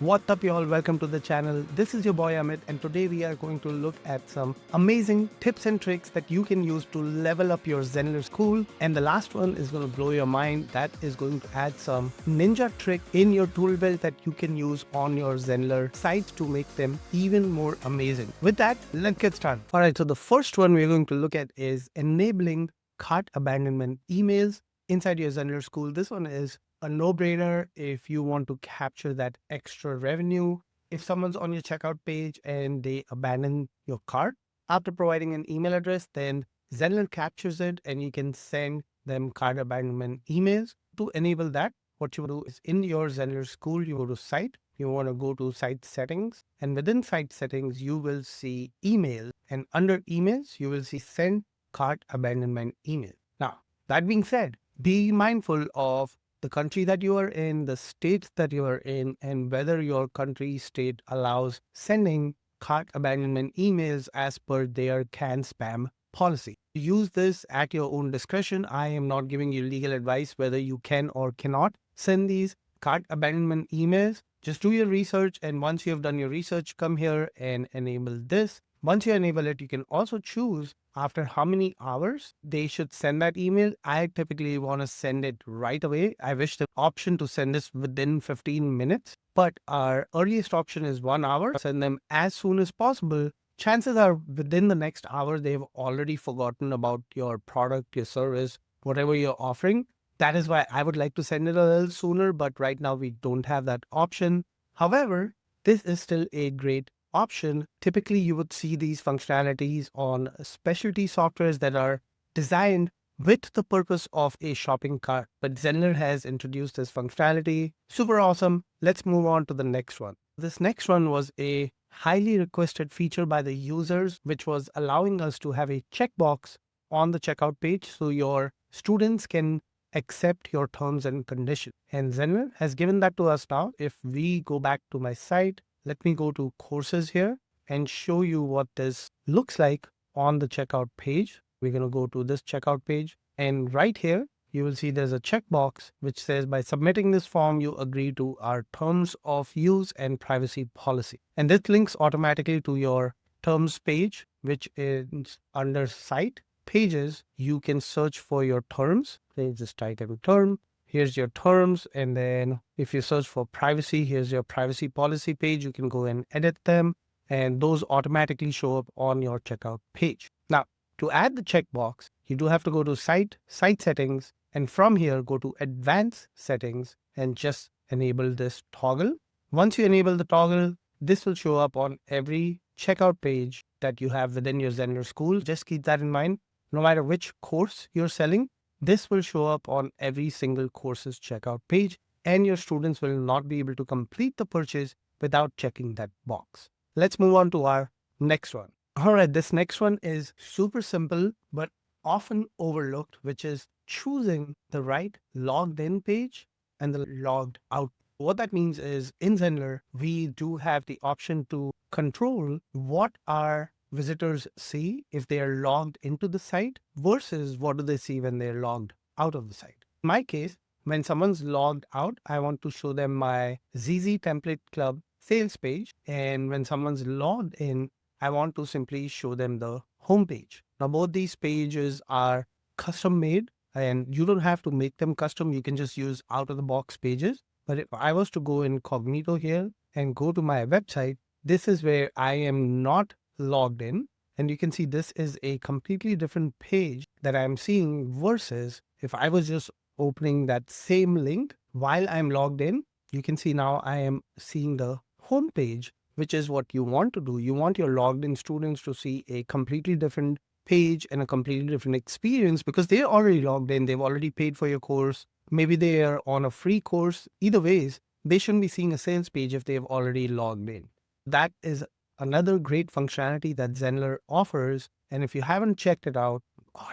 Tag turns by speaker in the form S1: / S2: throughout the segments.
S1: What's up, y'all? Welcome to the channel. This is your boy Amit, and today we are going to look at some amazing tips and tricks that you can use to level up your Zenler school. And the last one is going to blow your mind. That is going to add some ninja trick in your tool belt that you can use on your Zenler sites to make them even more amazing. With that, let's get started. All right, so the first one we're going to look at is enabling cart abandonment emails inside your Zenler school. This one is a no-brainer if you want to capture that extra revenue. If someone's on your checkout page and they abandon your cart after providing an email address, then Zenler captures it and you can send them cart abandonment emails. To enable that, what you do is in your Zenler school, you go to site, you want to go to site settings, and within site settings, you will see email, and under emails, you will see send cart abandonment email. Now, that being said, be mindful of the country that you are in, the state that you are in, and whether your country state allows sending cart abandonment emails as per their CAN spam policy. Use this at your own discretion. I am not giving you legal advice whether you can or cannot send these cart abandonment emails. Just do your research, and once you have done your research, come here and enable this. Once you enable it, you can also choose after how many hours they should send that email. I typically want to send it right away. I wish the option to send this within 15 minutes, but our earliest option is 1 hour. Send them as soon as possible. Chances are within the next hour, they've already forgotten about your product, your service, whatever you're offering. That is why I would like to send it a little sooner, but right now we don't have that option. However, this is still a great option. Typically, you would see these functionalities on specialty softwares that are designed with the purpose of a shopping cart. But Zenler has introduced this functionality. Super awesome. Let's move on to the next one. This next one was a highly requested feature by the users, which was allowing us to have a checkbox on the checkout page so your students can accept your terms and conditions. And Zenler has given that to us now. If we go back to my site, let me go to courses here and show you what this looks like on the checkout page. We're going to go to this checkout page, and right here, you will see there's a checkbox which says by submitting this form, you agree to our terms of use and privacy policy. And this links automatically to your terms page, which is under site pages. You can search for your terms. They just type every term. Here's your terms, and then if you search for privacy, here's your privacy policy page. You can go and edit them, and those automatically show up on your checkout page. Now, to add the checkbox, you do have to go to site settings, and from here, go to advanced settings and just enable this toggle. Once you enable the toggle, this will show up on every checkout page that you have within your Zenler school. Just keep that in mind. No matter which course you're selling, this will show up on every single course's checkout page, and your students will not be able to complete the purchase without checking that box. Let's move on to our next one. All right, this next one is super simple, but often overlooked, which is choosing the right logged in page and the logged out. What that means is in Zenler, we do have the option to control what our visitors see if they are logged into the site versus what do they see when they're logged out of the site. In my case, when someone's logged out, I want to show them my ZZ Template Club sales page. And when someone's logged in, I want to simply show them the home page. Now, both these pages are custom made, and you don't have to make them custom. You can just use out of the box pages. But if I was to go incognito here and go to my website, this is where I am not logged in, and you can see this is a completely different page that I'm seeing versus if I was just opening that same link while I'm logged in. You can see now I am seeing the home page, which is what you want to do. You want your logged in students to see a completely different page and a completely different experience because they're already logged in. They've already paid for your course. Maybe they are on a free course. Either ways, they shouldn't be seeing a sales page if they've already logged in. That is another great functionality that Zenler offers. And if you haven't checked it out,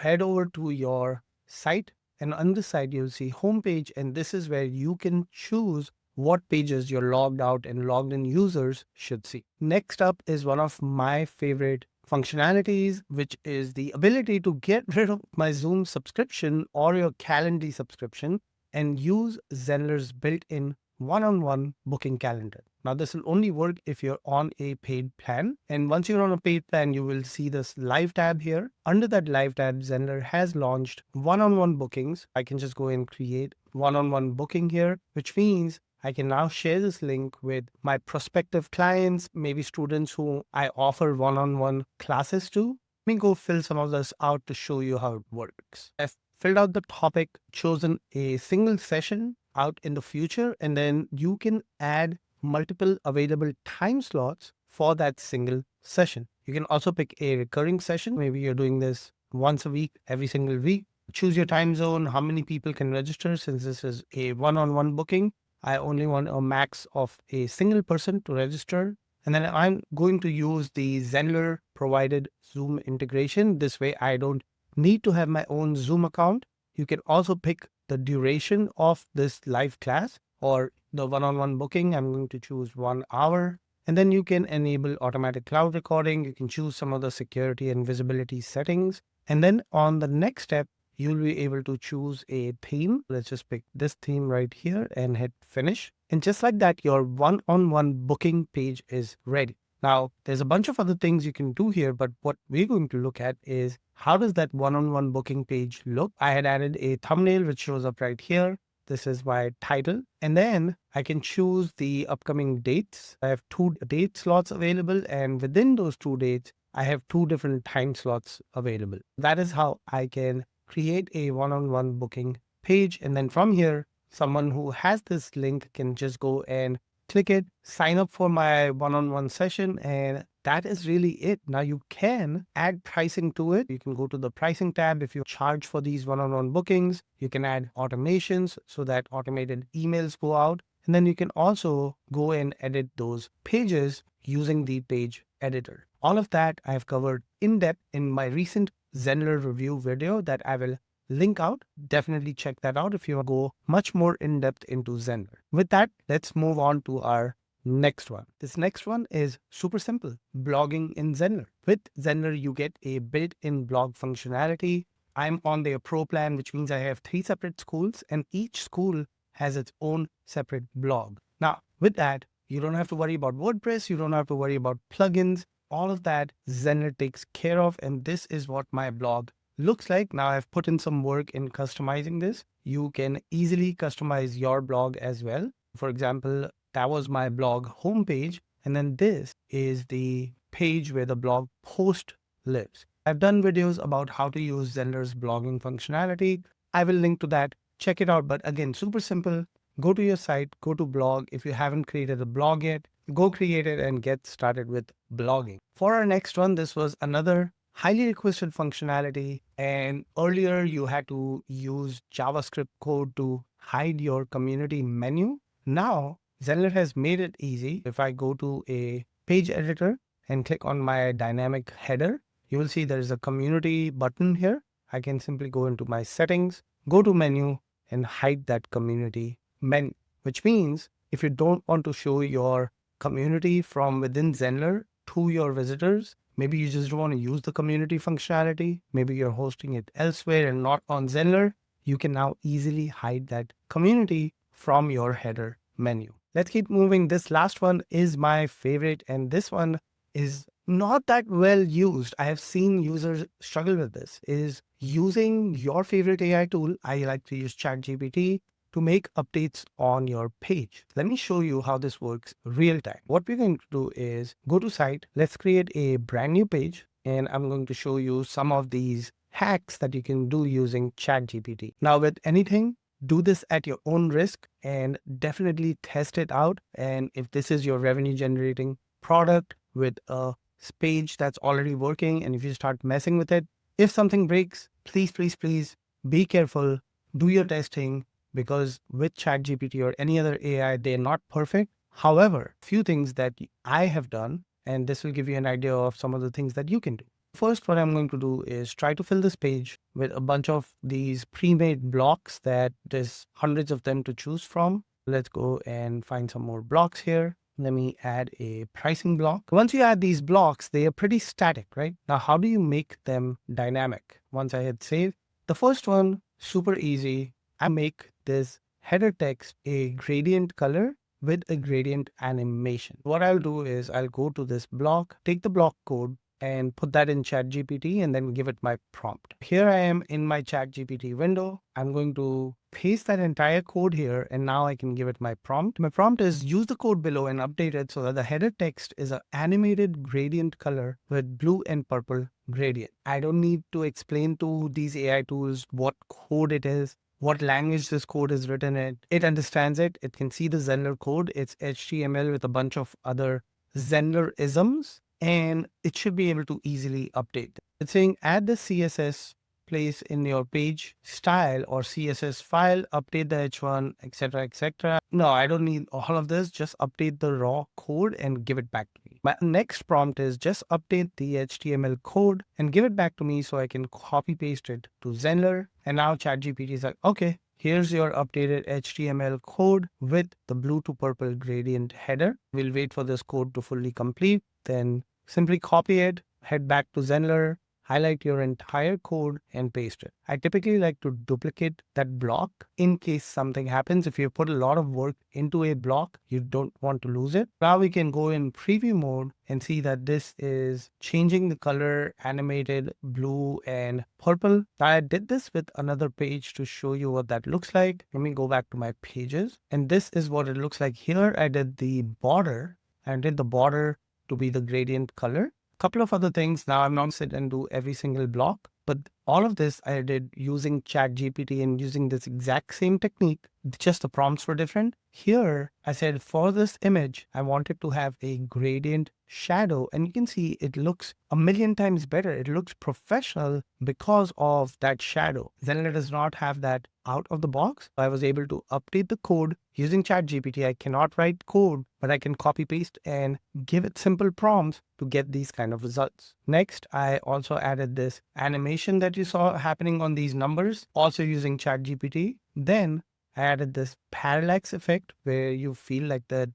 S1: head over to your site, and on the side, you'll see homepage. And this is where you can choose what pages your logged out and logged in users should see. Next up is one of my favorite functionalities, which is the ability to get rid of my Zoom subscription or your Calendly subscription and use Zenler's built-in one-on-one booking calendar. Now, this will only work if you're on a paid plan. And once you're on a paid plan, you will see this live tab here. Under that live tab, Zenler has launched one-on-one bookings. I can just go and create one-on-one booking here, which means I can now share this link with my prospective clients, maybe students who I offer one-on-one classes to. Let me go fill some of this out to show you how it works. I've filled out the topic, chosen a single session out in the future, and then you can add multiple available time slots for that single session. You can also pick a recurring session. Maybe you're doing this once a week, every single week. Choose your time zone, how many people can register. Since this is a one-on-one booking, I only want a max of a single person to register. And then I'm going to use the Zenler provided Zoom integration. This way I don't need to have my own Zoom account. You can also pick the duration of this live class or the one-on-one booking. I'm going to choose 1 hour. And then you can enable automatic cloud recording. You can choose some of the security and visibility settings. And then on the next step, you'll be able to choose a theme. Let's just pick this theme right here and hit finish. And just like that, your one-on-one booking page is ready. Now, there's a bunch of other things you can do here, but what we're going to look at is how does that one-on-one booking page look? I had added a thumbnail which shows up right here. This is my title. And then I can choose the upcoming dates. I have 2 date slots available, and within those 2 dates, I have 2 different time slots available. That is how I can create a one-on-one booking page. And then from here, someone who has this link can just go and click it, sign up for my one-on-one session, and that is really it. Now you can add pricing to it. You can go to the pricing tab. If you charge for these one-on-one bookings, you can add automations so that automated emails go out. And then you can also go and edit those pages using the page editor. All of that I've covered in depth in my recent Zenler review video that I will link out. Definitely check that out if you go much more in depth into Zenler. With that, let's move on to our next one. This next one is super simple, blogging in Zenler. With Zenler, you get a built-in blog functionality. I'm on their pro plan, which means I have 3 separate schools and each school has its own separate blog. Now, with that, you don't have to worry about WordPress. You don't have to worry about plugins. All of that Zenler takes care of, and this is what my blog looks like. Now I've put in some work in customizing this. You can easily customize your blog as well. For example, that was my blog homepage, and then this is the page where the blog post lives. I've done videos about how to use Zenler's blogging functionality. I will link to that. Check it out. But again, super simple. Go to your site, go to blog. If you haven't created a blog yet, go create it and get started with blogging. For our next one, this was another highly requested functionality. And earlier you had to use JavaScript code to hide your community menu. Now, Zenler has made it easy. If I go to a page editor and click on my dynamic header, you will see there is a community button here. I can simply go into my settings, go to menu and hide that community menu, which means if you don't want to show your community from within Zenler to your visitors, maybe you just don't want to use the community functionality, maybe you're hosting it elsewhere and not on Zenler, you can now easily hide that community from your header menu. Let's keep moving. This last one is my favorite, and this one is not that well used. I have seen users struggle with this, is using your favorite AI tool. I like to use ChatGPT to make updates on your page. Let me show you how this works real time. What we're going to do is go to site. Let's create a brand new page, and I'm going to show you some of these hacks that you can do using ChatGPT. Now, with anything, do this at your own risk and definitely test it out. And if this is your revenue generating product with a page that's already working, and if you start messing with it, if something breaks, please, please, please be careful, do your testing, because with ChatGPT or any other AI, they're not perfect. However, few things that I have done, and this will give you an idea of some of the things that you can do. First, what I'm going to do is try to fill this page with a bunch of these pre-made blocks that there's hundreds of them to choose from. Let's go and find some more blocks here. Let me add a pricing block. Once you add these blocks, they are pretty static, right? Now, how do you make them dynamic? Once I hit save, the first one, super easy. I make this header text a gradient color with a gradient animation. What I'll do is I'll go to this block, take the block code and put that in ChatGPT and then give it my prompt. Here I am in my ChatGPT window. I'm going to paste that entire code here and now I can give it my prompt. My prompt is use the code below and update it so that the header text is an animated gradient color with blue and purple gradient. I don't need to explain to these AI tools what code it is, what language this code is written in. It understands it. It can see the Zenler code. It's HTML with a bunch of other Zenler isms, and it should be able to easily update. It's saying add the CSS place in your page style or CSS file, update the H1, etc., etc. No, I don't need all of this. Just update the raw code and give it back to me. My next prompt is just update the HTML code and give it back to me so I can copy paste it to Zenler. And now ChatGPT is like, okay, here's your updated HTML code with the blue to purple gradient header. We'll wait for this code to fully complete. Then simply copy it, head back to Zenler, highlight your entire code and paste it. I typically like to duplicate that block in case something happens. If you put a lot of work into a block, you don't want to lose it. Now we can go in preview mode and see that this is changing the color, animated blue and purple. I did this with another page to show you what that looks like. Let me go back to my pages. And this is what it looks like here. I did the border and did the border to be the gradient color. Couple of other things. Now I'm not sit and do every single block, but all of this I did using ChatGPT and using this exact same technique. Just the prompts were different. Here I said for this image, I wanted to have a gradient shadow, and you can see it looks a million times better. It looks professional because of that shadow. Zenler does not have that out of the box. I was able to update the code using ChatGPT. I cannot write code, but I can copy paste and give it simple prompts to get these kind of results. Next, I also added this animation that you saw happening on these numbers, also using ChatGPT. Then I added this parallax effect where you feel like the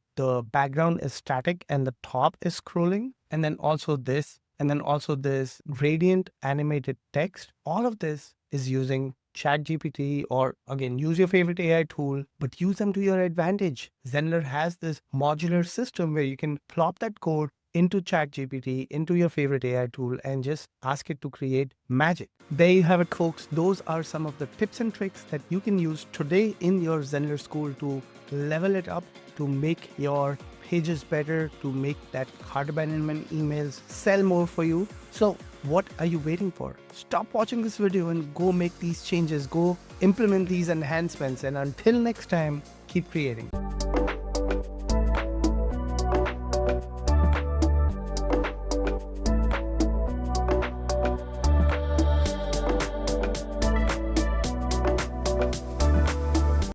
S1: background is static and the top is scrolling. And then also this, and then also this gradient animated text. All of this is using ChatGPT, or again, use your favorite AI tool, but use them to your advantage. Zenler has this modular system where you can plop that code into ChatGPT, into your favorite AI tool, and just ask it to create magic. There you have it, folks. Those are some of the tips and tricks that you can use today in your Zenler school to level it up, to make your pages better, to make that cart abandonment emails sell more for you. So what are you waiting for? Stop watching this video and go make these changes. Go implement these enhancements. And until next time, keep creating.